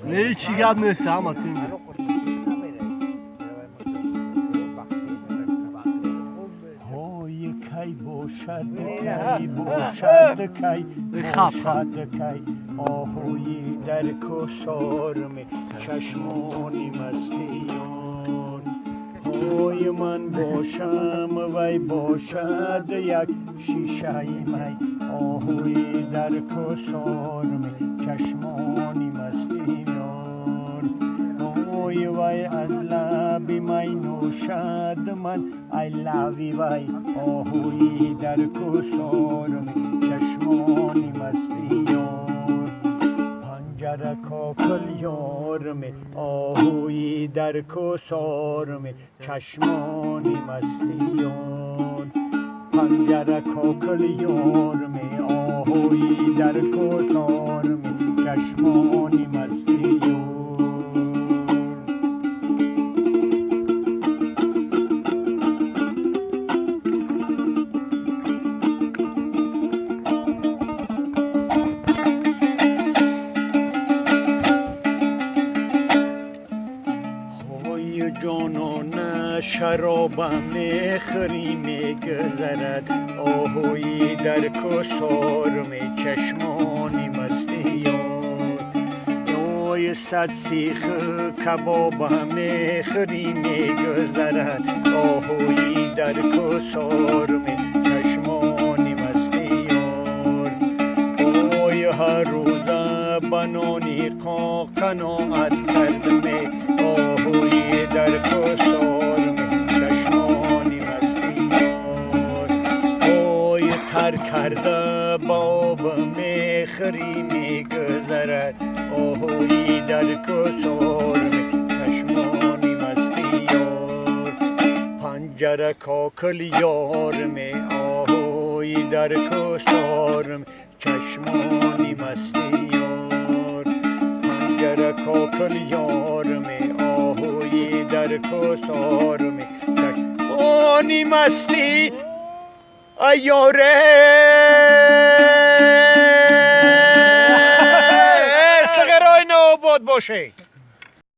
نه چی گپ نیست اما تیم های کی باشد کی باشد کی باشد کی آهوی در کسارم چشمانی مستیان های من باشم وی باشد یک شیشه می آهوی در کسارم چشمانی مستیان های وی از لب می نوشد من I love you وی آهوی در کسارم چشمانی مستیان پنجره کاکل یارم آهوی در کسارم چشمانی مستیان پنجره کاکل یارم آهوی در کسارم چشمانی مستیان جانان شرابم میخوری میگذرد آهوی در کسارم چشمانی مستیان اوی صد سیخ کبابم میخوری میگذرد آهوی در کسارم چشمانی مستیان اوی هر روز بنانی قناعت کردم آهوی در کسارم چشمانی مستیان اوی تر کرده باب میخری میگذرد آهوی در کسارم چشمانی مستیان پنجره کاکل یارم آهوی در کسارم چشمانی مستیان پنجره کاکل یارم آهوی در کسارم چشمانی مستی ایاره سغرای نوباد باشه